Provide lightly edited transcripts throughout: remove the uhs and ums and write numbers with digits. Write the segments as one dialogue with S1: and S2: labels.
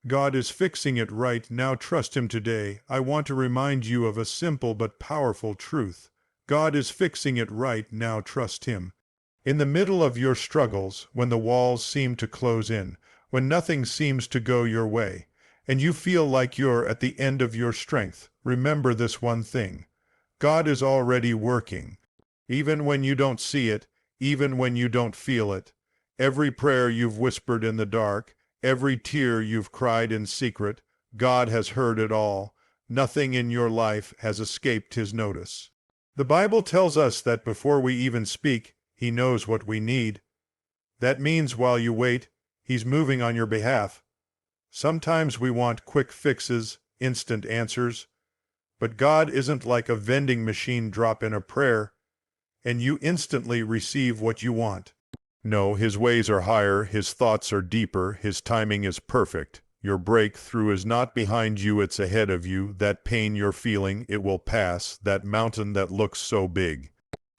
S1: God is fixing it right now. Trust Him today. I want to remind you of a simple but powerful truth. God is fixing it right now. Trust Him. In the middle of your struggles, when the walls seem to close in, when nothing seems to go your way, and you feel like you're at the end of your strength, remember this one thing. God is already working. Even when you don't see it, even when you don't feel it, every prayer you've whispered in the dark, every tear you've cried in secret, God has heard it all. Nothing in your life has escaped His notice. The Bible tells us that before we even speak, He knows what we need. That means while you wait, He's moving on your behalf. Sometimes we want quick fixes, instant answers, but God isn't like a vending machine. Drop in a prayer, and you instantly receive what you want. No, His ways are higher, His thoughts are deeper, His timing is perfect. Your breakthrough is not behind you, it's ahead of you. That pain you're feeling, it will pass. That mountain that looks so big,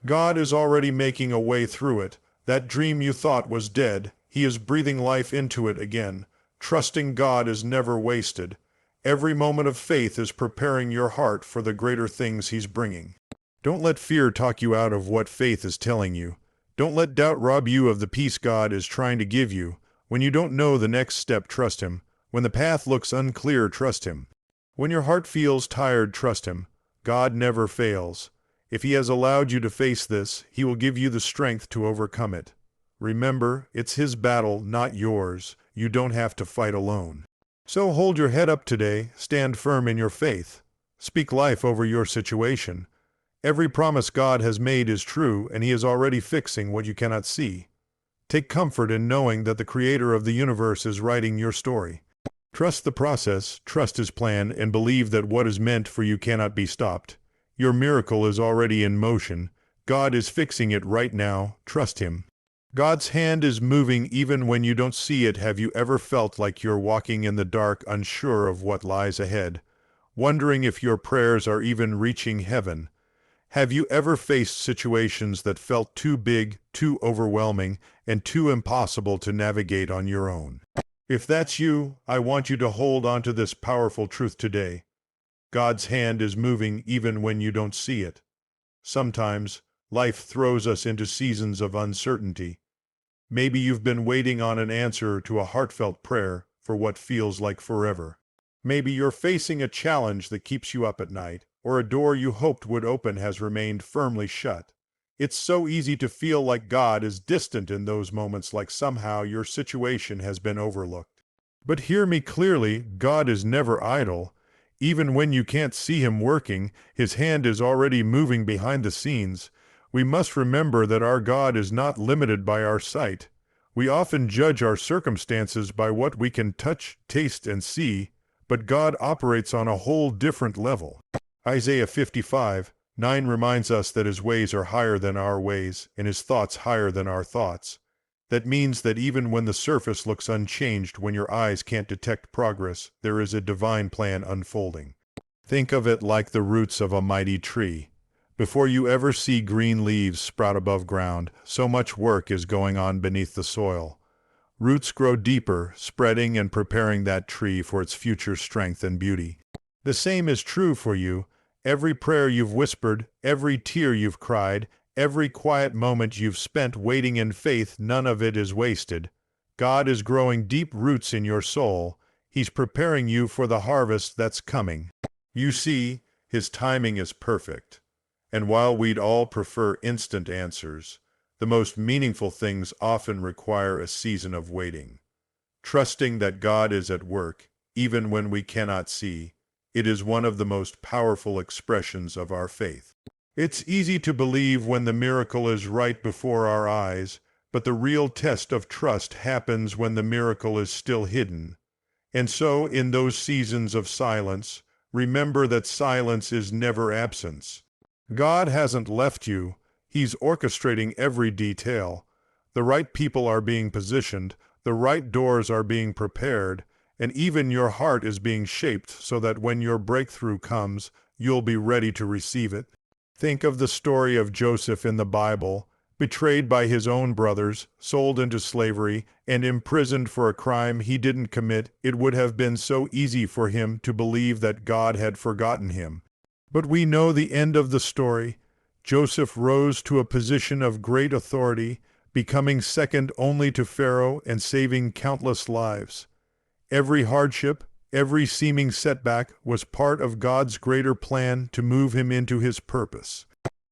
S1: God is already making a way through it. That dream you thought was dead, He is breathing life into it again. Trusting God is never wasted. Every moment of faith is preparing your heart for the greater things He's bringing. Don't let fear talk you out of what faith is telling you. Don't let doubt rob you of the peace God is trying to give you. When you don't know the next step, trust Him. When the path looks unclear, trust Him. When your heart feels tired, trust Him. God never fails. If He has allowed you to face this, He will give you the strength to overcome it. Remember, it's His battle, not yours. You don't have to fight alone. So hold your head up today, stand firm in your faith. Speak life over your situation. Every promise God has made is true, and He is already fixing what you cannot see. Take comfort in knowing that the Creator of the universe is writing your story. Trust the process, trust His plan, and believe that what is meant for you cannot be stopped. Your miracle is already in motion. God is fixing it right now. Trust Him. God's hand is moving even when you don't see it. Have you ever felt like you're walking in the dark, unsure of what lies ahead, wondering if your prayers are even reaching heaven? Have you ever faced situations that felt too big, too overwhelming, and too impossible to navigate on your own? If that's you, I want you to hold on to this powerful truth today. God's hand is moving even when you don't see it. Sometimes, life throws us into seasons of uncertainty. Maybe you've been waiting on an answer to a heartfelt prayer for what feels like forever. Maybe you're facing a challenge that keeps you up at night, or a door you hoped would open has remained firmly shut. It's so easy to feel like God is distant in those moments, like somehow your situation has been overlooked. But hear me clearly, God is never idle. Even when you can't see Him working, His hand is already moving behind the scenes. We must remember that our God is not limited by our sight. We often judge our circumstances by what we can touch, taste, and see, but God operates on a whole different level. Isaiah 55:9 reminds us that His ways are higher than our ways, and His thoughts higher than our thoughts. That means that even when the surface looks unchanged, when your eyes can't detect progress, there is a divine plan unfolding. Think of it like the roots of a mighty tree. Before you ever see green leaves sprout above ground, so much work is going on beneath the soil. Roots grow deeper, spreading and preparing that tree for its future strength and beauty. The same is true for you. Every prayer you've whispered, every tear you've cried, every quiet moment you've spent waiting in faith, none of it is wasted. God is growing deep roots in your soul. He's preparing you for the harvest that's coming. You see, His timing is perfect. And while we'd all prefer instant answers, the most meaningful things often require a season of waiting. Trusting that God is at work, even when we cannot see, it is one of the most powerful expressions of our faith. It's easy to believe when the miracle is right before our eyes, but the real test of trust happens when the miracle is still hidden. And so, in those seasons of silence, remember that silence is never absence. God hasn't left you. He's orchestrating every detail. The right people are being positioned, the right doors are being prepared, and even your heart is being shaped so that when your breakthrough comes, you'll be ready to receive it. Think of the story of Joseph in the Bible. betrayed by his own brothers, sold into slavery, and imprisoned for a crime he didn't commit. It would have been so easy for him to believe that God had forgotten him. But we know the end of the story. Joseph rose to a position of great authority, becoming second only to Pharaoh and saving countless lives. Every hardship, every seeming setback was part of God's greater plan to move him into his purpose.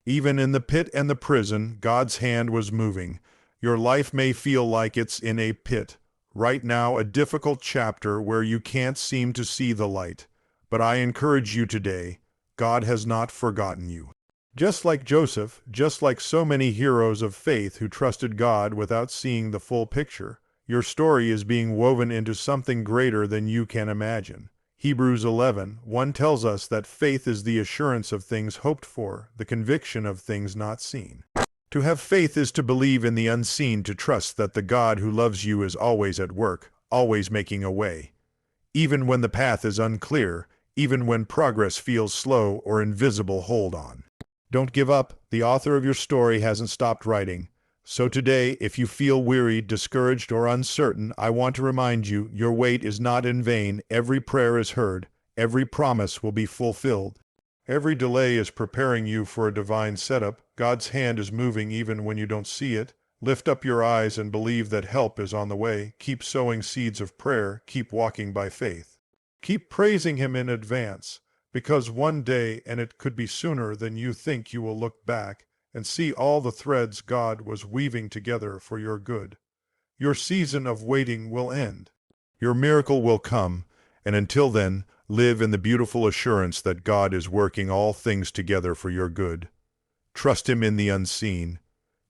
S1: Even in the pit and the prison, God's hand was moving. Your life may feel like it's in a pit. Right now, a difficult chapter where you can't seem to see the light. But I encourage you today, God has not forgotten you. Just like Joseph, just like so many heroes of faith who trusted God without seeing the full picture, your story is being woven into something greater than you can imagine. Hebrews 11:1 tells us that faith is the assurance of things hoped for, the conviction of things not seen. To have faith is to believe in the unseen, to trust that the God who loves you is always at work, always making a way. Even when the path is unclear, even when progress feels slow or invisible, hold on. Don't give up. The author of your story hasn't stopped writing. So today, if you feel weary, discouraged, or uncertain, I want to remind you, your wait is not in vain. Every prayer is heard. Every promise will be fulfilled. Every delay is preparing you for a divine setup. God's hand is moving even when you don't see it. Lift up your eyes and believe that help is on the way. Keep sowing seeds of prayer. Keep walking by faith. Keep praising Him in advance, because one day, and it could be sooner than you think, you will look back and see all the threads God was weaving together for your good. Your season of waiting will end. Your miracle will come, and until then, live in the beautiful assurance that God is working all things together for your good. Trust Him in the unseen.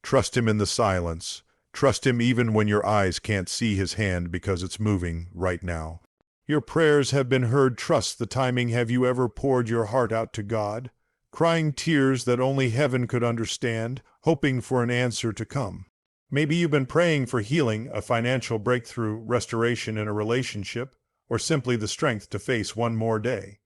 S1: Trust Him in the silence. Trust Him even when your eyes can't see His hand, because it's moving right now. Your prayers have been heard. Trust the timing. Have you ever poured your heart out to God, crying tears that only heaven could understand, hoping for an answer to come? Maybe you've been praying for healing, a financial breakthrough, restoration in a relationship, or simply the strength to face one more day.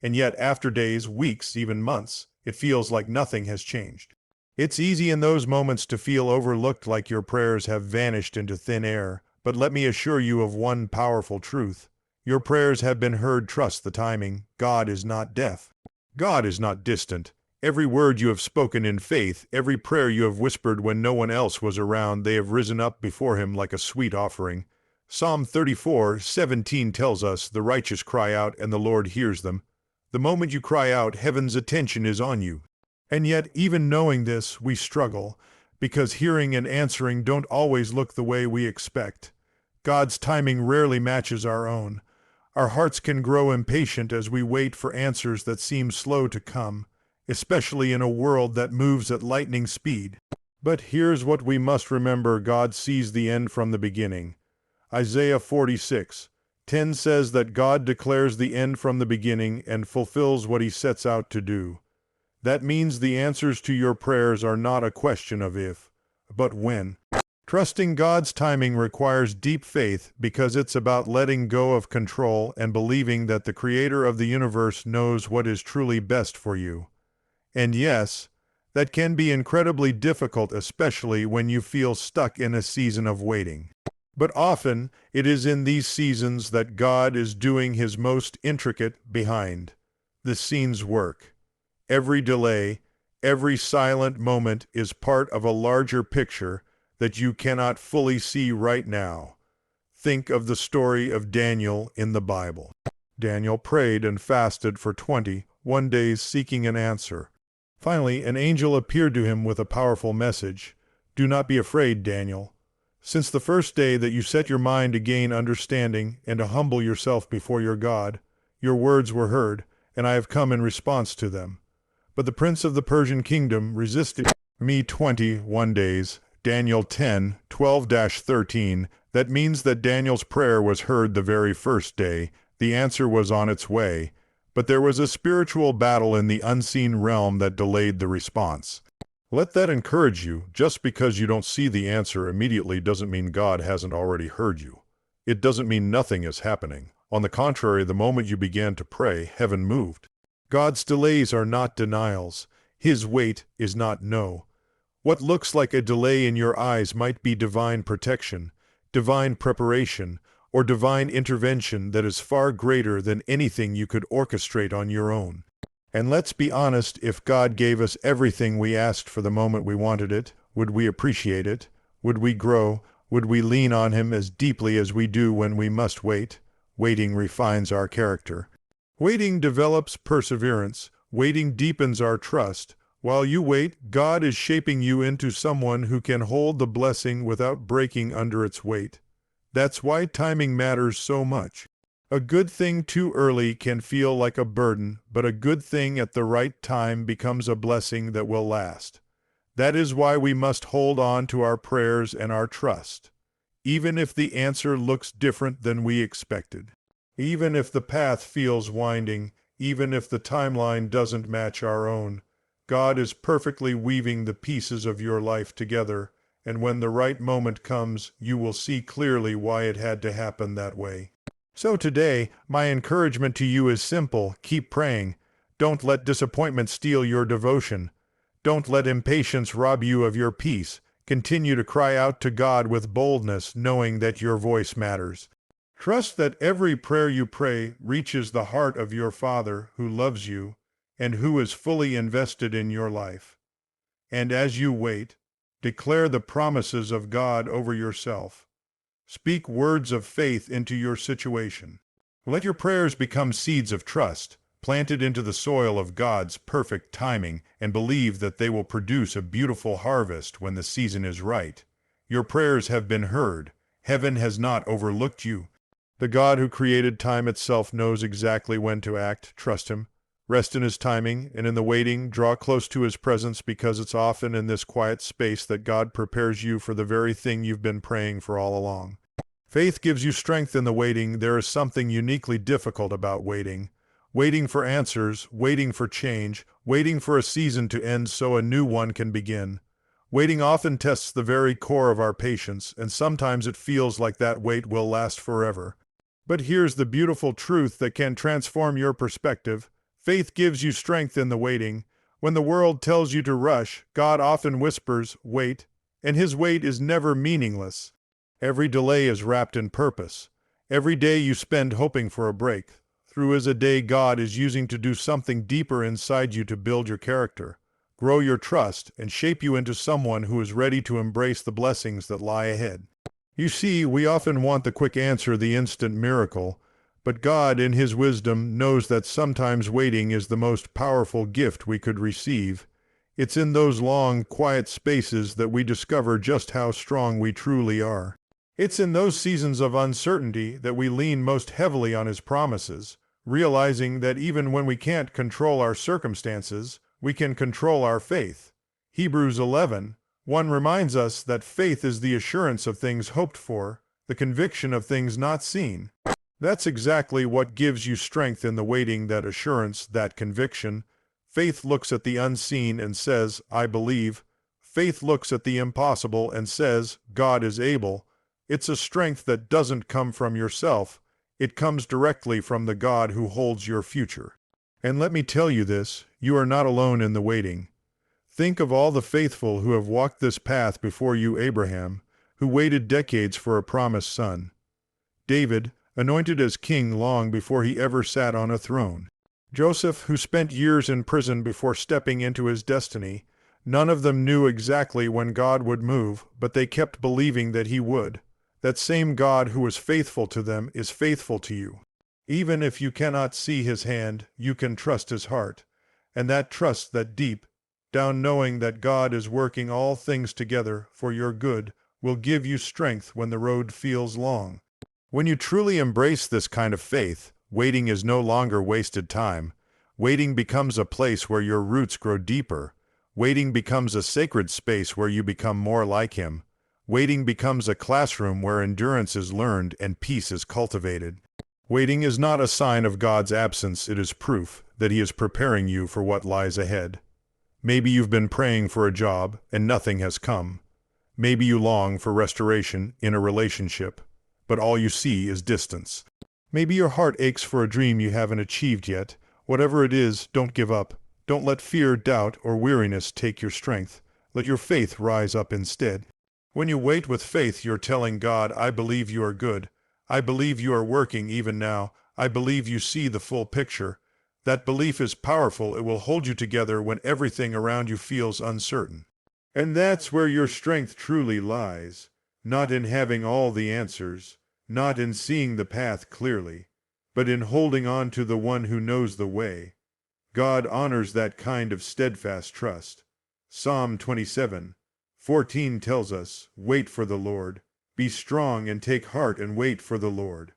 S1: And yet, after days, weeks, even months, it feels like nothing has changed. It's easy in those moments to feel overlooked, like your prayers have vanished into thin air. But let me assure you of one powerful truth. Your prayers have been heard. Trust the timing. God is not deaf. God is not distant. Every word you have spoken in faith, every prayer you have whispered when no one else was around, they have risen up before Him like a sweet offering. Psalm 34:17 tells us, "The righteous cry out, and the Lord hears them." The moment you cry out, heaven's attention is on you. And yet, even knowing this, we struggle, because hearing and answering don't always look the way we expect. God's timing rarely matches our own. Our hearts can grow impatient as we wait for answers that seem slow to come, especially in a world that moves at lightning speed. But here's what we must remember: God sees the end from the beginning. Isaiah 46:10 says that God declares the end from the beginning and fulfills what He sets out to do. That means the answers to your prayers are not a question of if, but when. Trusting God's timing requires deep faith, because it's about letting go of control and believing that the Creator of the universe knows what is truly best for you. And yes, that can be incredibly difficult, especially when you feel stuck in a season of waiting. But often, it is in these seasons that God is doing His most intricate, behind the scenes work. Every delay, every silent moment is part of a larger picture that you cannot fully see right now. Think of the story of Daniel in the Bible. Daniel prayed and fasted for 21 days, seeking an answer. Finally, an angel appeared to him with a powerful message. "Do not be afraid, Daniel. Since the first day that you set your mind to gain understanding and to humble yourself before your God, your words were heard, and I have come in response to them. But the prince of the Persian kingdom resisted me 21 days. Daniel 10:12-13. That means that Daniel's prayer was heard the very first day. The answer was on its way. But there was a spiritual battle in the unseen realm that delayed the response. Let that encourage you. Just because you don't see the answer immediately doesn't mean God hasn't already heard you. It doesn't mean nothing is happening. On the contrary, the moment you began to pray, heaven moved. God's delays are not denials. His wait is not no. What looks like a delay in your eyes might be divine protection, divine preparation, or divine intervention that is far greater than anything you could orchestrate on your own. And let's be honest, if God gave us everything we asked for the moment we wanted it, would we appreciate it? Would we grow? Would we lean on Him as deeply as we do when we must wait? Waiting refines our character. Waiting develops perseverance. Waiting deepens our trust. While you wait, God is shaping you into someone who can hold the blessing without breaking under its weight. That's why timing matters so much. A good thing too early can feel like a burden, but a good thing at the right time becomes a blessing that will last. That is why we must hold on to our prayers and our trust, even if the answer looks different than we expected. Even if the path feels winding, even if the timeline doesn't match our own, God is perfectly weaving the pieces of your life together, and when the right moment comes, you will see clearly why it had to happen that way. So today, my encouragement to you is simple. Keep praying. Don't let disappointment steal your devotion. Don't let impatience rob you of your peace. Continue to cry out to God with boldness, knowing that your voice matters. Trust that every prayer you pray reaches the heart of your Father who loves you and who is fully invested in your life. And as you wait, declare the promises of God over yourself. Speak words of faith into your situation. Let your prayers become seeds of trust, planted into the soil of God's perfect timing, and believe that they will produce a beautiful harvest when the season is right. Your prayers have been heard. Heaven has not overlooked you. The God who created time itself knows exactly when to act. Trust Him. Rest in His timing, and in the waiting, draw close to His presence, because it's often in this quiet space that God prepares you for the very thing you've been praying for all along. Faith gives you strength in the waiting. There is something uniquely difficult about waiting. Waiting for answers, waiting for change, waiting for a season to end so a new one can begin. Waiting often tests the very core of our patience, and sometimes it feels like that wait will last forever. But here's the beautiful truth that can transform your perspective. Faith gives you strength in the waiting. When the world tells you to rush, God often whispers, wait, and His wait is never meaningless. Every delay is wrapped in purpose. Every day you spend hoping for a break through is a day God is using to do something deeper inside you to build your character, grow your trust, and shape you into someone who is ready to embrace the blessings that lie ahead. You see, we often want the quick answer, the instant miracle, but God, in His wisdom, knows that sometimes waiting is the most powerful gift we could receive. It's in those long, quiet spaces that we discover just how strong we truly are. It's in those seasons of uncertainty that we lean most heavily on His promises, realizing that even when we can't control our circumstances, we can control our faith. Hebrews 11:1 reminds us that faith is the assurance of things hoped for, the conviction of things not seen. That's exactly what gives you strength in the waiting, that assurance, that conviction. Faith looks at the unseen and says, I believe. Faith looks at the impossible and says, God is able. It's a strength that doesn't come from yourself. It comes directly from the God who holds your future. And let me tell you this, you are not alone in the waiting. Think of all the faithful who have walked this path before you. Abraham, who waited decades for a promised son. David, anointed as king long before he ever sat on a throne. Joseph, who spent years in prison before stepping into his destiny. None of them knew exactly when God would move, but they kept believing that He would. That same God who was faithful to them is faithful to you. Even if you cannot see His hand, you can trust His heart. And that trust, that deep down knowing that God is working all things together for your good, will give you strength when the road feels long. When you truly embrace this kind of faith, waiting is no longer wasted time. Waiting becomes a place where your roots grow deeper. Waiting becomes a sacred space where you become more like Him. Waiting becomes a classroom where endurance is learned and peace is cultivated. Waiting is not a sign of God's absence, it is proof that He is preparing you for what lies ahead. Maybe you've been praying for a job and nothing has come. Maybe you long for restoration in a relationship, but all you see is distance. Maybe your heart aches for a dream you haven't achieved yet. Whatever it is, don't give up. Don't let fear, doubt, or weariness take your strength. Let your faith rise up instead. When you wait with faith, you're telling God, I believe you are good. I believe you are working even now. I believe you see the full picture. That belief is powerful. It will hold you together when everything around you feels uncertain. And that's where your strength truly lies, not in having all the answers, not in seeing the path clearly, but in holding on to the one who knows the way. God honors that kind of steadfast trust. Psalm 27:14 tells us, wait for the Lord. Be strong and take heart and wait for the Lord.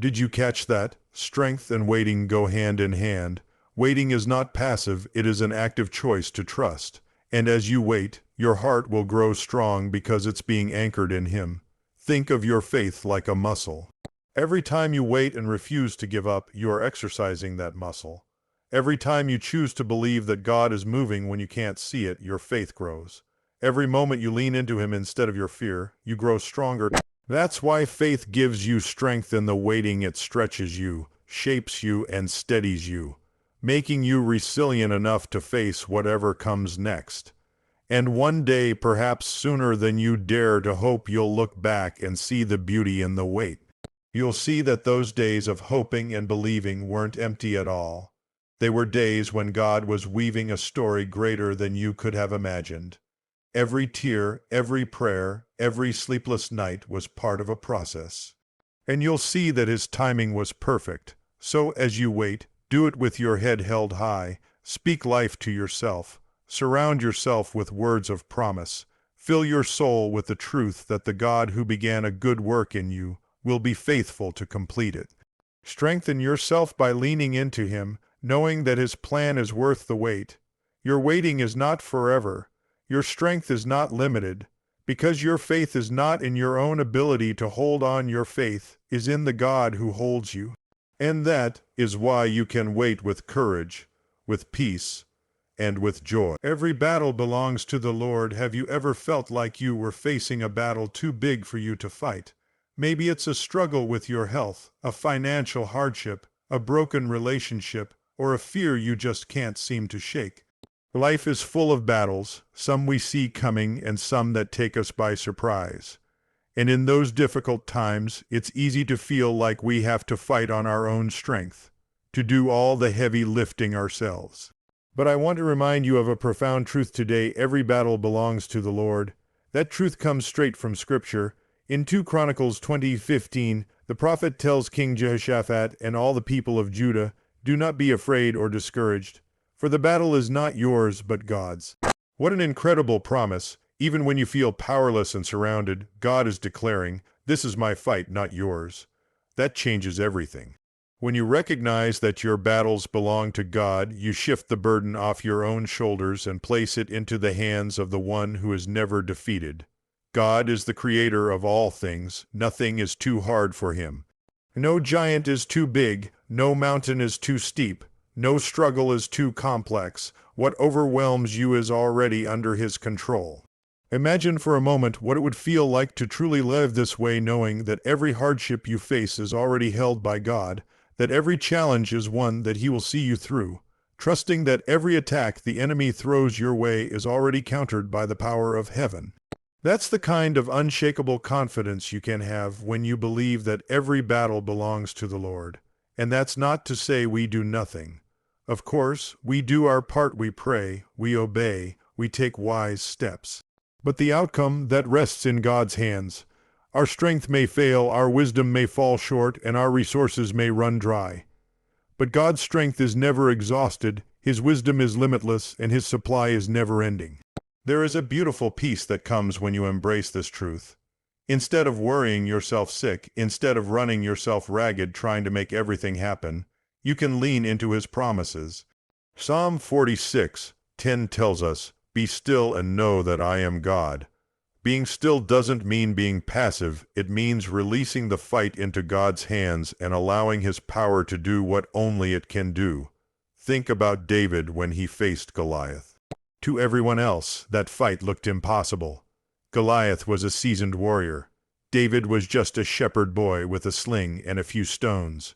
S1: Did you catch that? Strength and waiting go hand in hand. Waiting is not passive, it is an active choice to trust. And as you wait, your heart will grow strong because it's being anchored in Him. Think of your faith like a muscle. Every time you wait and refuse to give up, you are exercising that muscle. Every time you choose to believe that God is moving when you can't see it, your faith grows. Every moment you lean into Him instead of your fear, you grow stronger. That's why faith gives you strength in the waiting. It stretches you, shapes you, and steadies you, making you resilient enough to face whatever comes next. And one day, perhaps sooner than you dare to hope, you'll look back and see the beauty in the wait. You'll see that those days of hoping and believing weren't empty at all. They were days when God was weaving a story greater than you could have imagined. Every tear, every prayer, every sleepless night was part of a process. And you'll see that His timing was perfect. So as you wait, do it with your head held high. Speak life to yourself. Surround yourself with words of promise. Fill your soul with the truth that the God who began a good work in you will be faithful to complete it. Strengthen yourself by leaning into Him, knowing that His plan is worth the wait. Your waiting is not forever. Your strength is not limited, because your faith is not in your own ability to hold on. Your faith is in the God who holds you. And that is why you can wait with courage, with peace, and with joy. Every battle belongs to the Lord. Have you ever felt like you were facing a battle too big for you to fight? Maybe it's a struggle with your health, a financial hardship, a broken relationship, or a fear you just can't seem to shake. Life is full of battles, some we see coming and some that take us by surprise. And in those difficult times, it's easy to feel like we have to fight on our own strength, to do all the heavy lifting ourselves. But I want to remind you of a profound truth today. Every battle belongs to the Lord. That truth comes straight from Scripture. In 2 Chronicles 20:15, the prophet tells King Jehoshaphat and all the people of Judah, do not be afraid or discouraged, for the battle is not yours but God's. What an incredible promise. Even when you feel powerless and surrounded, God is declaring, this is my fight, not yours. That changes everything. When you recognize that your battles belong to God, you shift the burden off your own shoulders and place it into the hands of the one who is never defeated. God is the creator of all things. Nothing is too hard for Him. No giant is too big. No mountain is too steep. No struggle is too complex. What overwhelms you is already under His control. Imagine for a moment what it would feel like to truly live this way, knowing that every hardship you face is already held by God, that every challenge is one that He will see you through, trusting that every attack the enemy throws your way is already countered by the power of heaven. That's the kind of unshakable confidence you can have when you believe that every battle belongs to the Lord. And that's not to say we do nothing. Of course, we do our part. We pray, we obey, we take wise steps. But the outcome, that rests in God's hands. Our strength may fail, our wisdom may fall short, and our resources may run dry. But God's strength is never exhausted, His wisdom is limitless, and His supply is never-ending. There is a beautiful peace that comes when you embrace this truth. Instead of worrying yourself sick, instead of running yourself ragged trying to make everything happen, you can lean into His promises. Psalm 46:10 tells us, be still and know that I am God. Being still doesn't mean being passive. It means releasing the fight into God's hands and allowing His power to do what only it can do. Think about David when he faced Goliath. To everyone else, that fight looked impossible. Goliath was a seasoned warrior. David was just a shepherd boy with a sling and a few stones.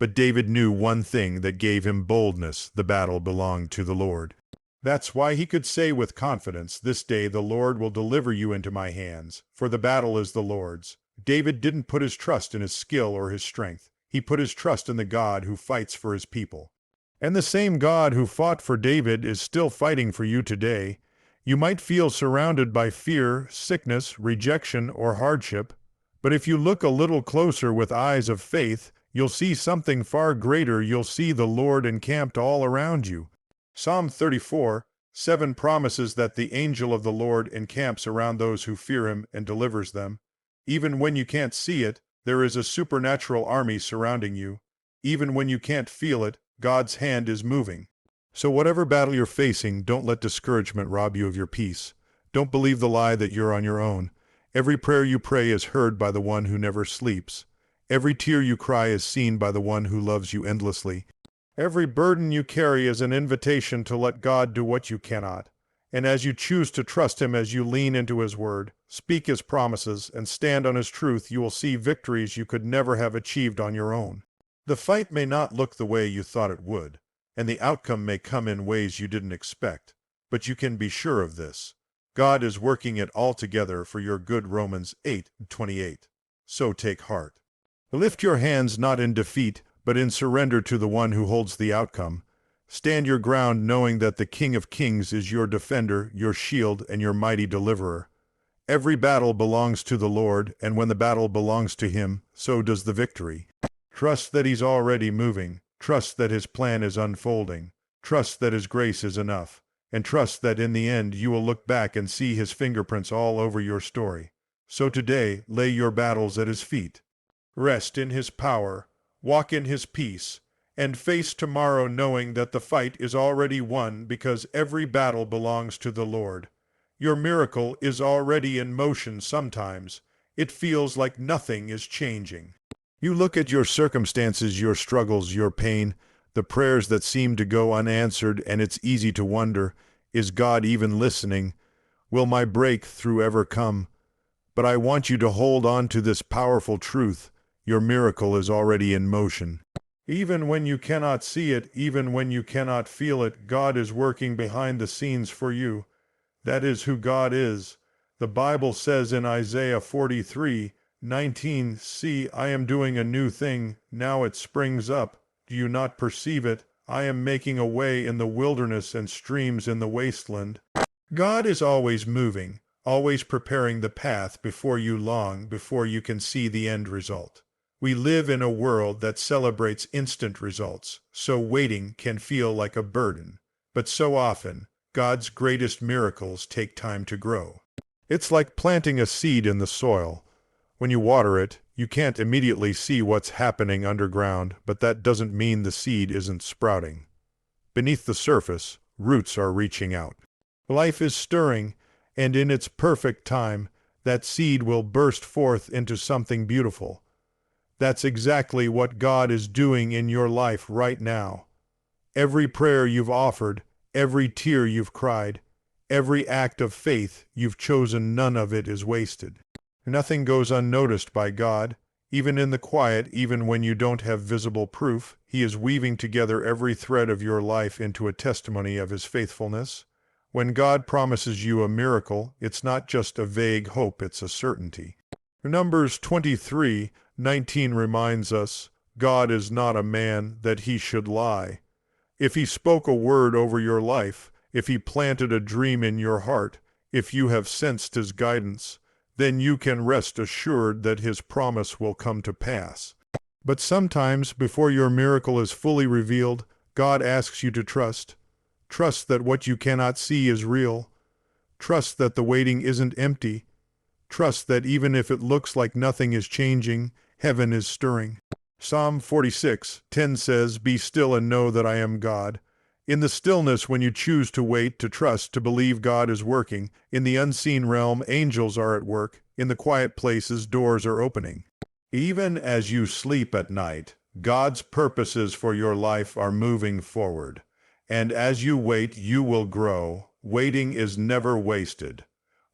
S1: But David knew one thing that gave him boldness: the battle belonged to the Lord. That's why he could say with confidence, "This day the Lord will deliver you into my hands, for the battle is the Lord's." David didn't put his trust in his skill or his strength. He put his trust in the God who fights for his people. And the same God who fought for David is still fighting for you today. You might feel surrounded by fear, sickness, rejection, or hardship, but if you look a little closer with eyes of faith, you'll see something far greater. You'll see the Lord encamped all around you. Psalm 34:7 promises that the angel of the Lord encamps around those who fear him and delivers them. Even when you can't see it, there is a supernatural army surrounding you. Even when you can't feel it, God's hand is moving. So whatever battle you're facing, don't let discouragement rob you of your peace. Don't believe the lie that you're on your own. Every prayer you pray is heard by the one who never sleeps. Every tear you cry is seen by the one who loves you endlessly. Every burden you carry is an invitation to let God do what you cannot. And as you choose to trust him, as you lean into his word, speak his promises, and stand on his truth, you will see victories you could never have achieved on your own. The fight may not look the way you thought it would, and the outcome may come in ways you didn't expect, but you can be sure of this: God is working it all together for your good. Romans 8:28. So take heart. Lift your hands not in defeat, but in surrender to the one who holds the outcome. Stand your ground knowing that the King of Kings is your defender, your shield, and your mighty deliverer. Every battle belongs to the Lord, and when the battle belongs to him, so does the victory. Trust that he's already moving. Trust that his plan is unfolding. Trust that his grace is enough. And trust that in the end you will look back and see his fingerprints all over your story. So today, lay your battles at his feet. Rest in his power, walk in his peace, and face tomorrow knowing that the fight is already won, because every battle belongs to the Lord. Your miracle is already in motion. Sometimes it feels like nothing is changing. You look at your circumstances, your struggles, your pain, the prayers that seem to go unanswered, and it's easy to wonder, is God even listening? Will my breakthrough ever come? But I want you to hold on to this powerful truth: your miracle is already in motion. Even when you cannot see it, even when you cannot feel it, God is working behind the scenes for you. That is who God is. The Bible says in Isaiah 43:19, "See, I am doing a new thing. Now it springs up. Do you not perceive it? I am making a way in the wilderness and streams in the wasteland." God is always moving, always preparing the path before you long before you can see the end result. We live in a world that celebrates instant results, so waiting can feel like a burden. But so often, God's greatest miracles take time to grow. It's like planting a seed in the soil. When you water it, you can't immediately see what's happening underground, but that doesn't mean the seed isn't sprouting. Beneath the surface, roots are reaching out. Life is stirring, and in its perfect time, that seed will burst forth into something beautiful. That's exactly what God is doing in your life right now. Every prayer you've offered, every tear you've cried, every act of faith you've chosen, none of it is wasted. Nothing goes unnoticed by God. Even in the quiet, even when you don't have visible proof, he is weaving together every thread of your life into a testimony of his faithfulness. When God promises you a miracle, it's not just a vague hope, it's a certainty. Numbers 23:19 reminds us, God is not a man that he should lie. If he spoke a word over your life, if he planted a dream in your heart, if you have sensed his guidance, then you can rest assured that his promise will come to pass. But sometimes, before your miracle is fully revealed, God asks you to trust. Trust that what you cannot see is real. Trust that the waiting isn't empty. Trust that even if it looks like nothing is changing, heaven is stirring. Psalm 46:10 says, "Be still and know that I am God." In the stillness, when you choose to wait, to trust, to believe God is working, in the unseen realm, angels are at work. In the quiet places, doors are opening. Even as you sleep at night, God's purposes for your life are moving forward. And as you wait, you will grow. Waiting is never wasted.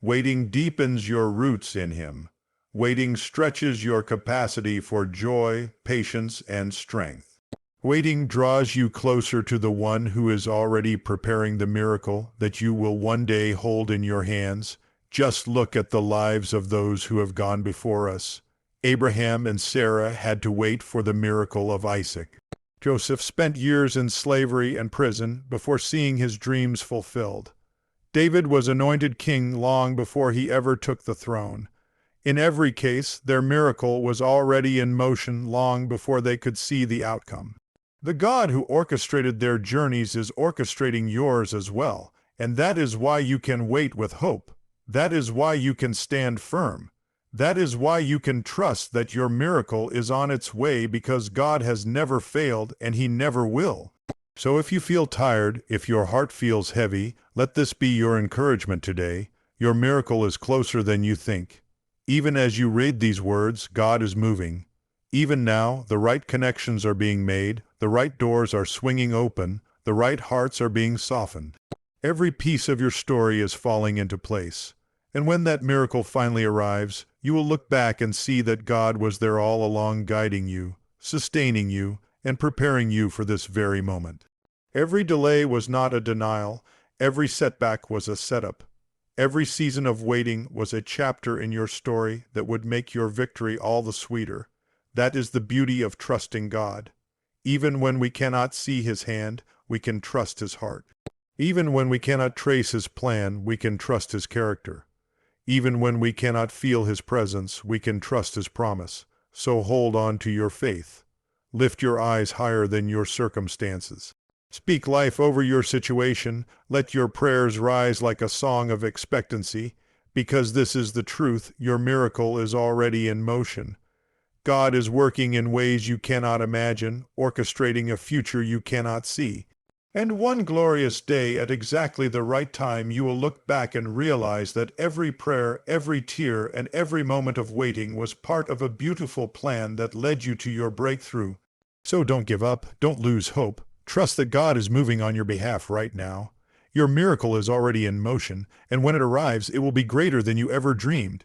S1: Waiting deepens your roots in him. Waiting stretches your capacity for joy, patience, and strength. Waiting draws you closer to the one who is already preparing the miracle that you will one day hold in your hands. Just look at the lives of those who have gone before us. Abraham and Sarah had to wait for the miracle of Isaac. Joseph spent years in slavery and prison before seeing his dreams fulfilled. David was anointed king long before he ever took the throne. In every case, their miracle was already in motion long before they could see the outcome. The God who orchestrated their journeys is orchestrating yours as well, and that is why you can wait with hope. That is why you can stand firm. That is why you can trust that your miracle is on its way, because God has never failed and He never will. So if you feel tired, if your heart feels heavy, let this be your encouragement today. Your miracle is closer than you think. Even as you read these words, God is moving. Even now, the right connections are being made, the right doors are swinging open, the right hearts are being softened. Every piece of your story is falling into place. And when that miracle finally arrives, you will look back and see that God was there all along, guiding you, sustaining you, and preparing you for this very moment. Every delay was not a denial. Every setback was a setup. Every season of waiting was a chapter in your story that would make your victory all the sweeter. That is the beauty of trusting God. Even when we cannot see His hand, we can trust His heart. Even when we cannot trace His plan, we can trust His character. Even when we cannot feel His presence, we can trust His promise. So hold on to your faith. Lift your eyes higher than your circumstances. Speak life over your situation. Let your prayers rise like a song of expectancy, because this is the truth. Your miracle is already in motion. God is working in ways you cannot imagine, orchestrating a future you cannot see. And one glorious day, at exactly the right time, you will look back and realize that every prayer, every tear, and every moment of waiting was part of a beautiful plan that led you to your breakthrough. So don't give up. Don't lose hope. Trust that God is moving on your behalf right now. Your miracle is already in motion, and when it arrives, it will be greater than you ever dreamed.